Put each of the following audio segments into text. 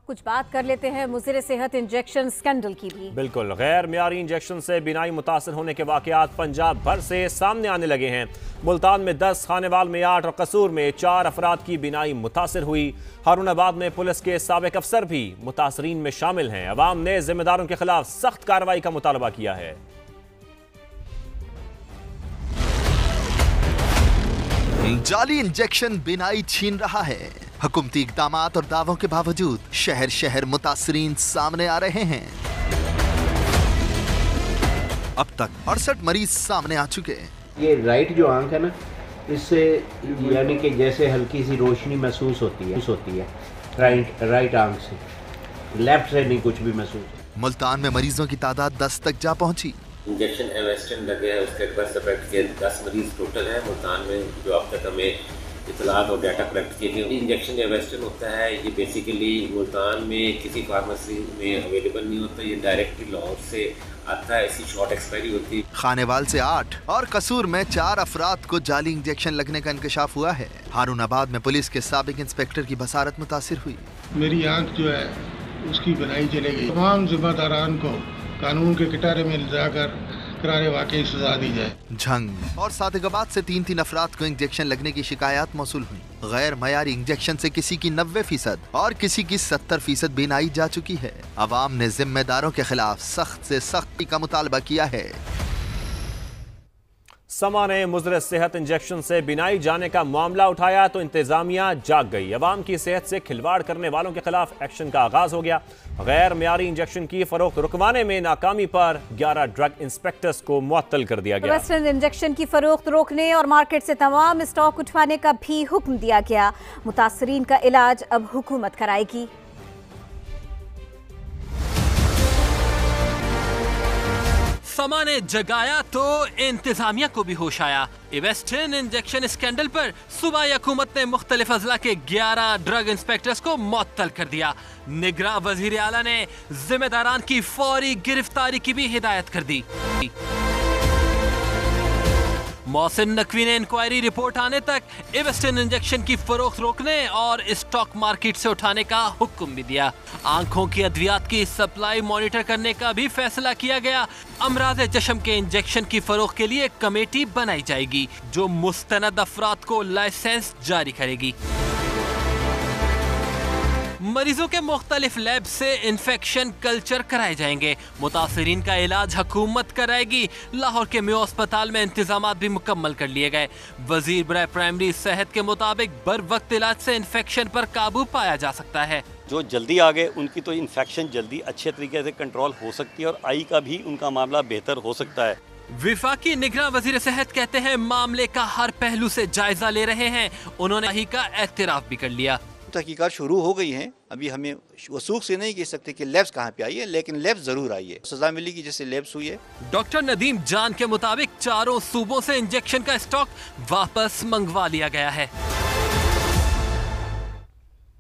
अब कुछ बात कर लेते हैं मुज़िर सेहत इंजेक्शन स्कैंडल की भी। बिल्कुल, गैर मियारी इंजेक्शन से बिनाई मुतासर होने के वाकयात पंजाब भर से सामने आने लगे हैं। मुल्तान में 10, खानेवाल में 8 और कसूर में 4 अफराद की बिनाई मुतासर हुई। हारूनाबाद में पुलिस के साबिक अफसर भी मुतासरीन में शामिल हैं। अवाम ने जिम्मेदारों के खिलाफ सख्त कार्रवाई का मुतालबा किया है। जाली इंजेक्शन बिनाई छीन रहा है। हुकूमती इक़दामात और दावों के बावजूद शहर शहर मुतासरीन सामने आ रहे हैं। अब तक 68 मरीज सामने आ चुके हैं। ये राइट जो आंख है ना, इससे यानी कि जैसे हल्की सी रोशनी महसूस होती है राइट आंख से, लेफ्ट से नहीं कुछ भी महसूस। मुल्तान में मरीजों की तादाद 10 तक जा पहुंची। इंजेक्शन एवेस्टन लगे है, उसके एडवर्स इफेक्ट के 10 मरीज टोटल है मुल्तान में, जो अब तक हमें इतलात और डाटा कलेक्ट किए गए। इंजेक्शन एवेस्टन होता है, ये बेसिकली मुल्तान में किसी फार्मेसी में अवेलेबल नहीं होता, ये डायरेक्टली लाहौर से आता है, ऐसी शॉर्ट एक्सपायरी होती है। खानेवाल से 8 और कसूर में 4 अफराद को जाली इंजेक्शन लगने का इंकशाफ हुआ है। हारूनाबाद में पुलिस के साबिक इंस्पेक्टर की बसारत मुतासिर हुई। मेरी आंख जो है उसकी बनाई चली गई। तमाम जिम्मेदारान को कानून के किनारे में जाकर करारे वाकई सजा दी जाए। झंग और सादिकाबाद से 3 अफराद को इंजेक्शन लगने की शिकायत मौसूल हुई। गैर मयारी इंजेक्शन से किसी की 90% और किसी की 70% बिनाई जा चुकी है। अवाम ने जिम्मेदारों के खिलाफ सख्त से सख्ती का मुतालबा किया है। समा ने मुज़र सेहत इंजेक्शन से बिनाई जाने का मामला उठाया तो इंतजामिया जाग गई। अवाम की सेहत से खिलवाड़ करने वालों के खिलाफ एक्शन का आगाज हो गया। गैर मियारी इंजेक्शन की फरोख्त रुकवाने में नाकामी पर 11 ड्रग इंस्पेक्टर्स को मुअत्तल कर दिया गया। वेस्टर्न इंजेक्शन की फरोख्त रोकने और मार्केट से तमाम स्टॉक उठवाने का भी हुक्म दिया गया। मुतासरीन का इलाज अब हुकूमत कराएगी। समा ने जगाया तो इंतजामिया को भी होश आया। वेस्टर्न इंजेक्शन स्कैंडल पर सूबाई हुकूमत ने मुख्तलिफ अजला के 11 ड्रग इंस्पेक्टर्स को मुअत्तल कर दिया। निगरां वजीर आला ने जिम्मेदारान की फौरी गिरफ्तारी की भी हिदायत कर दी। मोहसिन नकवी ने इंक्वायरी रिपोर्ट आने तक वेस्टर्न इंजेक्शन की फरोख्त रोकने और स्टॉक मार्केट से उठाने का हुक्म भी दिया। आंखों की अद्वियात की सप्लाई मॉनिटर करने का भी फैसला किया गया। अमराज़े चश्म के इंजेक्शन की फरोख्त के लिए कमेटी बनाई जाएगी जो मुस्तनद अफराद को लाइसेंस जारी करेगी। मरीजों के मुख्तलिफ लैब से इन्फेक्शन कल्चर कराए जाएंगे। मुतासरीन का इलाज हुकूमत कराएगी। लाहौर के मेयो अस्पताल में इंतजामात भी मुकम्मल कर लिए गए। वजीर बराए प्राइमरी सेहत के मुताबिक बर वक्त इलाज से इन्फेक्शन पर काबू पाया जा सकता है। जो जल्दी आ गए उनकी तो इन्फेक्शन जल्दी अच्छे तरीके से कंट्रोल हो सकती है और आई का भी उनका मामला बेहतर हो सकता है। विफाकी निगरां वजीर सेहत कहते हैं मामले का हर पहलू से जायजा ले रहे हैं। उन्होंने ही का एतराफ भी कर लिया। तहकीकात शुरू हो गई हैं। अभी हमें वसूख से नहीं कह सकते कि लैब्स कहाँ पे आई है, लेकिन लैब्स जरूर आई है। सजा मिलेगी जैसे लैब्स हुई है। डॉक्टर नदीम जान के मुताबिक 4 सूबों से इंजेक्शन का स्टॉक वापस मंगवा लिया गया है।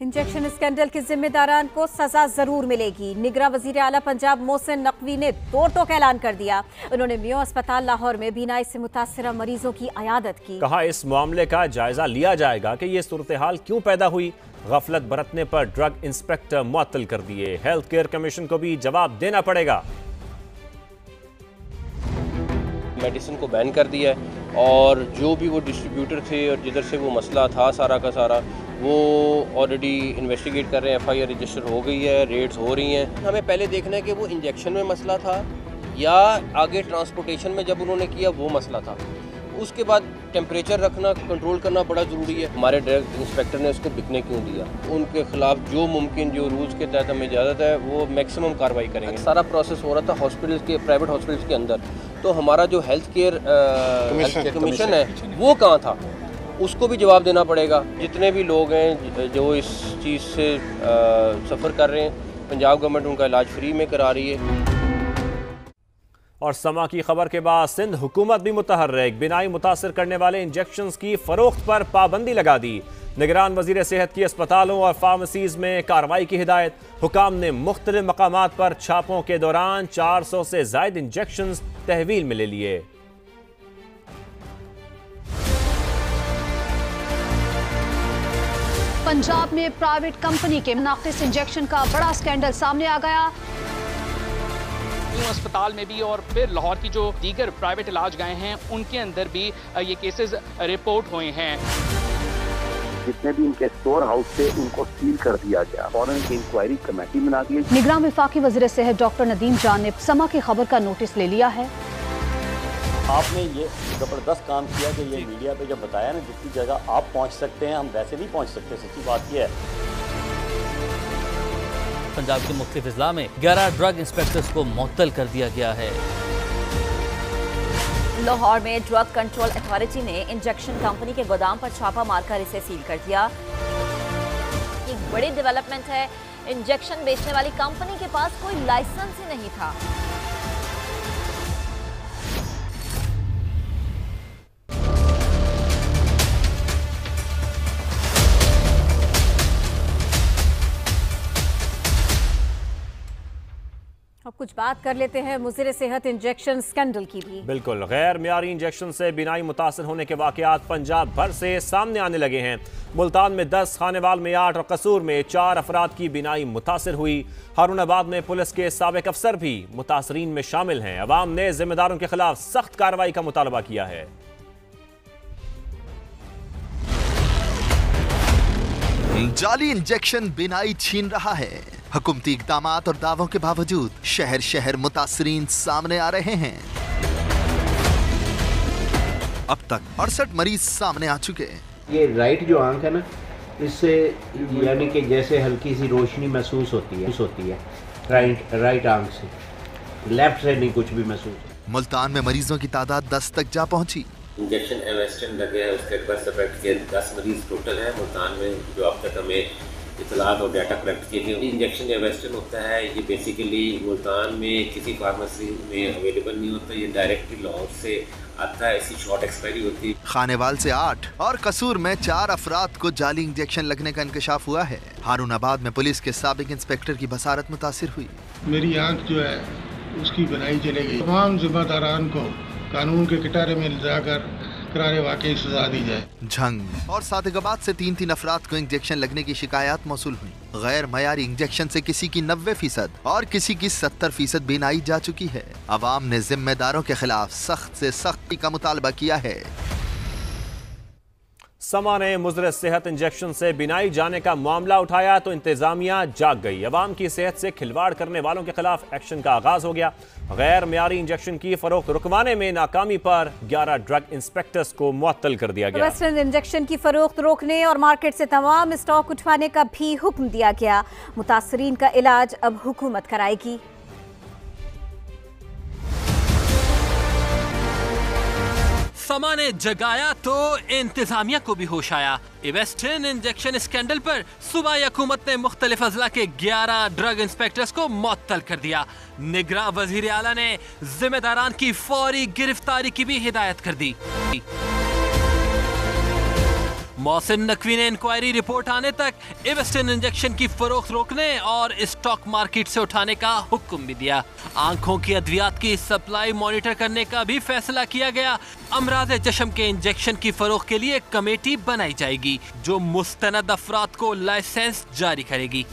इंजेक्शन स्कैंडल के जिम्मेदारान को सजा जरूर मिलेगी। निगरां वजीर आला पंजाब मोहसिन नकवी ने दो टोक ऐलान कर दिया। उन्होंने मेयो अस्पताल लाहौर में बीनाई से मुतासरा मरीजों की अयादत की। कहा इस मामले का जायजा लिया जाएगा कि ये सूरत हाल क्यों पैदा हुई। गफलत बरतने पर ड्रग इंस्पेक्टर मुअत्तल कर दिए। हेल्थ केयर कमीशन को भी जवाब देना पड़ेगा। मेडिसिन को बैन कर दिया है और जो भी वो डिस्ट्रीब्यूटर थे और जिधर से वो मसला था सारा का सारा वो ऑलरेडी इन्वेस्टिगेट कर रहे हैं। FIR रजिस्टर हो गई है, रेड्स हो रही हैं। हमें पहले देखना है कि वो इंजेक्शन में मसला था या आगे ट्रांसपोर्टेशन में जब उन्होंने किया वो मसला था। उसके बाद टेम्परेचर रखना कंट्रोल करना बड़ा ज़रूरी है। हमारे ड्रग इंस्पेक्टर ने उसको बिकने क्यों दिया। उनके खिलाफ जो मुमकिन जो रूल्स के तहत हमें इजाज़त है वो मैक्सिमम कार्रवाई करेंगे। सारा प्रोसेस हो रहा था हॉस्पिटल के, प्राइवेट हॉस्पिटल्स के अंदर। तो हमारा जो हेल्थ केयर कमीशन है वो कहाँ था, उसको भी जवाब देना पड़ेगा। जितने भी लोग हैं जो इस चीज़ से सफ़र कर रहे हैं, पंजाब गवर्नमेंट उनका इलाज फ्री में करा रही है। और समा की खबर के बाद सिंध हुकूमत भी मुतहर्रिक। बिनाई मुतासर करने वाले इंजेक्शंस की फरोख्त पर पाबंदी लगा दी। निगरान वजीर सेहत की अस्पतालों और फार्मेसीज में कार्रवाई की हिदायत। हुकाम ने मुख्तलिफ मकामात पर छापों के दौरान 400 से जायद इंजेक्शंस तहवील में ले लिए। पंजाब में प्राइवेट कंपनी के नाकिस इंजेक्शन का बड़ा स्कैंडल सामने आ गया। अस्पताल में भी और फिर लाहौर की जो दीगर प्राइवेट इलाज गए हैं उनके अंदर भी ये केसेस रिपोर्ट हुए हैं। जितने भी इनके स्टोर हाउस थे उनको सील कर दिया गया। फौरन की इंक्वायरी कमेटी बना दी। निगरान वफाकी वज़ीर सेहत डॉक्टर नदीम जान ने समा की खबर का नोटिस ले लिया है। आपने ये जबरदस्त काम किया कि ये मीडिया पे जब बताया ना, जितनी जगह आप पहुंच सकते हैं हम वैसे नहीं पहुंच सकते। सच्ची बात यह है। पंजाब के मुख्तलिफ अजला में 11 ड्रग इंस्पेक्टर्स को मुअत्तल कर दिया गया है। लाहौर में ड्रग कंट्रोल अथॉरिटी ने इंजेक्शन कंपनी के गोदाम पर छापा मारकर इसे सील कर दिया। एक बड़ी डेवलपमेंट है। इंजेक्शन बेचने वाली कंपनी के पास कोई लाइसेंस ही नहीं था। अब कुछ बात कर लेते हैं मुज़िर सेहत इंजेक्शन स्कैंडल की भी। बिल्कुल, गैर मियारी इंजेक्शन से बिनाई मुतासर होने के वाकयात पंजाब भर से सामने आने लगे हैं। मुल्तान में 10, खानेवाल में 8 और कसूर में 4 अफराद की बिनाई मुतासर हुई। हारूनाबाद में पुलिस के साबिक अफसर भी मुतासरीन में शामिल हैं। अवाम ने जिम्मेदारों के खिलाफ सख्त कार्रवाई का मुतालबा किया है। जाली इंजेक्शन बिनाई छीन रहा है। हुकूमती इक़दामात और दावों के बावजूद शहर शहर मुतासरीन सामने आ रहे हैं। अब तक 68 मरीज सामने आ चुके हैं। ये राइट जो आंख है ना, इससे यानी कि जैसे हल्की सी रोशनी महसूस होती है राइट आंख से, लेफ्ट से नहीं कुछ भी महसूस। मुल्तान में मरीजों की तादाद 10 तक जा पहुंची। इंजेक्शन एवेस्टन लगे हैं, उसके बर्थ इफेक्ट के 10 मरीज टोटल है मुल्तान में, जो अब तक हमें इतलात और डाटा कलेक्ट किए गए। इंजेक्शन एवेस्टन होता है, ये बेसिकली मुल्तान में किसी फार्मेसी में अवेलेबल नहीं होता, ये डायरेक्टली लाहौर से आता है, ऐसी शॉर्ट एक्सपायरी होती है। खानेवाल से 8 और कसूर में 4 अफराद को जाली इंजेक्शन लगने का इंकशाफ हुआ है। हारूनाबाद में पुलिस के साबिक इंस्पेक्टर की बसारत मुतासिर हुई। मेरी आंख जो है उसकी बनाई चली गई। तमाम जिम्मेदारान को कानून के किनारे में जाकर करारे वाकई सजा दी जाए। झंग और सादिकाबाद से 3 अफराद को इंजेक्शन लगने की शिकायत मौसूल हुई। गैर मयारी इंजेक्शन से किसी की 90% और किसी की 70% बिनाई जा चुकी है। अवाम ने जिम्मेदारों के खिलाफ सख्त से सख्ती का मुतालबा किया है। समा ने मुज़र सेहत इंजेक्शन से बिनाई जाने का मामला उठाया तो इंतजामिया जाग गई। अवाम की सेहत से खिलवाड़ करने वालों के खिलाफ एक्शन का आगाज हो गया। गैर मियारी इंजेक्शन की फरोख्त रुकवाने में नाकामी पर 11 ड्रग इंस्पेक्टर्स को मुअत्तल कर दिया गया। वेस्टर्न इंजेक्शन की फरोख्त रोकने और मार्केट से तमाम स्टॉक उठवाने का भी हुक्म दिया गया। मुतासरीन का इलाज अब हुकूमत कराएगी। समा ने जगाया तो इंतजामिया को भी होश आया। वेस्टर्न इंजेक्शन स्कैंडल पर सूबाई हुकूमत ने मुख्तलिफ अजला के 11 ड्रग इंस्पेक्टर्स को मुअत्तल कर दिया। निगरान वजीर आला ने जिम्मेदारान की फौरी गिरफ्तारी की भी हिदायत कर दी। मोहसिन नकवी ने इंक्वायरी रिपोर्ट आने तक वेस्टर्न इंजेक्शन की फरोख्त रोकने और स्टॉक मार्केट से उठाने का हुक्म भी दिया। आंखों की अद्वियात की सप्लाई मॉनिटर करने का भी फैसला किया गया। अमराज चश्म के इंजेक्शन की फरोख्त के लिए कमेटी बनाई जाएगी जो मुस्तनद अफराद को लाइसेंस जारी करेगी।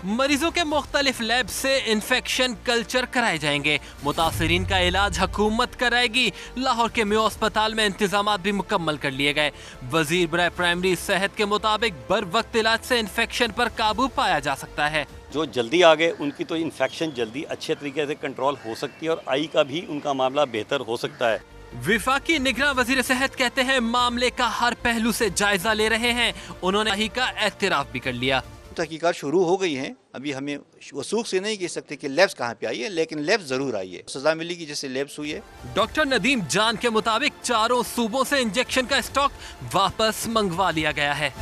मरीजों के मुख्तलिफ लैब से इन्फेक्शन कल्चर कराए जाएंगे। मुतासरीन का इलाज हुकूमत कराएगी। लाहौर के मेयो अस्पताल में इंतजामात भी मुकम्मल कर लिए गए। वजीर बराए प्राइमरी सेहत के मुताबिक बर वक्त इलाज से इन्फेक्शन पर काबू पाया जा सकता है। जो जल्दी आ गए उनकी तो इन्फेक्शन जल्दी अच्छे तरीके से कंट्रोल हो सकती है और आई का भी उनका मामला बेहतर हो सकता है। विफाकी निगरान वजीर सेहत कहते हैं मामले का हर पहलू से जायजा ले रहे हैं। उन्होंने आई का एतराफ भी कर लिया। तहकीकात शुरू हो गई हैं। अभी हमें वसूख से नहीं कह सकते कि लैब्स कहाँ पे आई है, लेकिन लैब्स जरूर आई है। सजा मिली की जैसे लैब्स हुई है। डॉक्टर नदीम जान के मुताबिक चारों सूबों से इंजेक्शन का स्टॉक वापस मंगवा लिया गया है।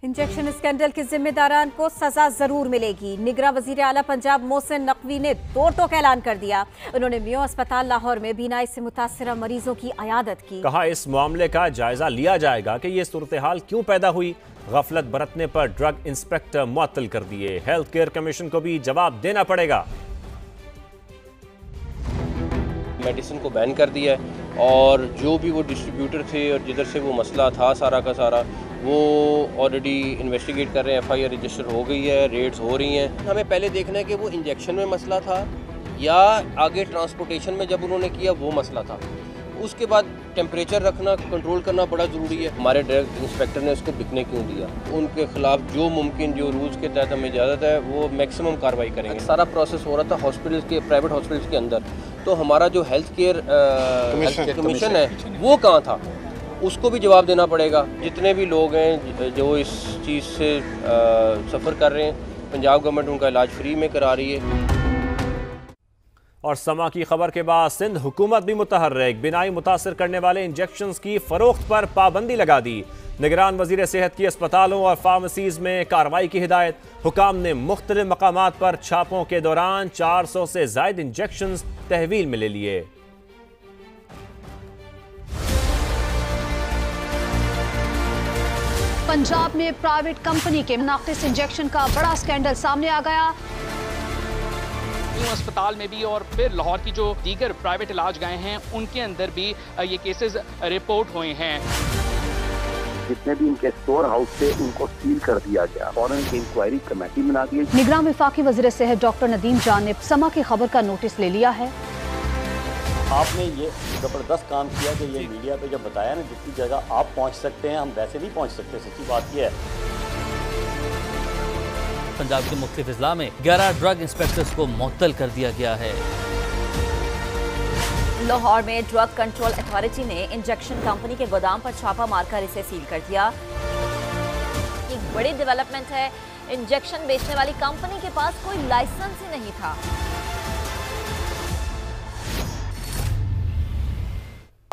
इंजेक्शन स्कैंडल के जिम्मेदारान को सजा जरूर मिलेगी। निगरान वजीर आला पंजाब मोहसिन नकवी ने दो टोक ऐलान कर दिया। उन्होंने मेयो अस्पताल लाहौर में बीनाई से मुतासरा मरीजों की अयादत की। कहा इस मामले का जायजा लिया जाएगा कि ये सूरत हाल क्यों पैदा हुई। गफलत बरतने पर ड्रग इंस्पेक्टर मुअत्तल कर दिए। हेल्थ केयर कमीशन को भी जवाब देना पड़ेगा। मेडिसिन को बैन कर दिया है और जो भी वो डिस्ट्रीब्यूटर थे और जिधर से वो मसला था सारा का सारा वो ऑलरेडी इन्वेस्टिगेट कर रहे हैं, FIR रजिस्टर हो गई है, रेड्स हो रही हैं। हमें पहले देखना है कि वो इंजेक्शन में मसला था या आगे ट्रांसपोर्टेशन में जब उन्होंने किया वो मसला था। उसके बाद टेम्परेचर रखना, कंट्रोल करना बड़ा ज़रूरी है। हमारे ड्रग इंस्पेक्टर ने उसको बिकने क्यों दिया, उनके खिलाफ जो मुमकिन, जो रूल्स के तहत हमें इजाज़त है वो मैक्सिमम कार्रवाई करेंगे। सारा प्रोसेस हो रहा था हॉस्पिटल्स के, प्राइवेट हॉस्पिटल्स के अंदर, तो हमारा जो हेल्थ केयर कमीशन है वो कहाँ था, उसको भी जवाब देना पड़ेगा। जितने भी लोग हैं जो इस चीज़ से सफ़र कर रहे हैं, पंजाब गवर्नमेंट उनका इलाज फ्री में करा रही है। और समा की खबर के बाद सिंध हुकूमत भी मुतहर्रिक, बिनाई मुतासर करने वाले इंजेक्शंस की फरोख्त पर पाबंदी लगा दी। निगरान वजीर सेहत की अस्पतालों और फार्मेसीज में कार्रवाई की हिदायत। हुकाम ने मुख्तलिफ मकामात पर छापों के दौरान 400 से जायद इंजेक्शंस तहवील में ले लिए। पंजाब में प्राइवेट कंपनी के नाकिस इंजेक्शन का बड़ा स्कैंडल सामने आ गया। अस्पताल में भी और फिर लाहौर की जो दीगर प्राइवेट इलाज गए हैं उनके अंदर भी ये केसेस रिपोर्ट हुए हैं। जितने भी इनके स्टोर हाउस थे उनको सील कर दिया गया। फौरन की इंक्वायरी कमेटी बना दी। निगरान वफाकी वजीर सेहत डॉक्टर नदीम जान ने समा की खबर का नोटिस ले लिया है। आपने ये ज़बरदस्त काम किया कि ये मीडिया पे जब बताया ना, जितनी जगह आप पहुंच सकते हैं हम वैसे नहीं पहुंच सकते। सच्ची बात यह है। पंजाब के मुख्तलिफ अजला में 11 ड्रग इंस्पेक्टर्स को मुअत्तल कर दिया गया है। लाहौर में ड्रग कंट्रोल अथॉरिटी ने इंजेक्शन कंपनी के गोदाम पर छापा मारकर इसे सील कर दिया। एक बड़ी डेवलपमेंट है, इंजेक्शन बेचने वाली कंपनी के पास कोई लाइसेंस ही नहीं था।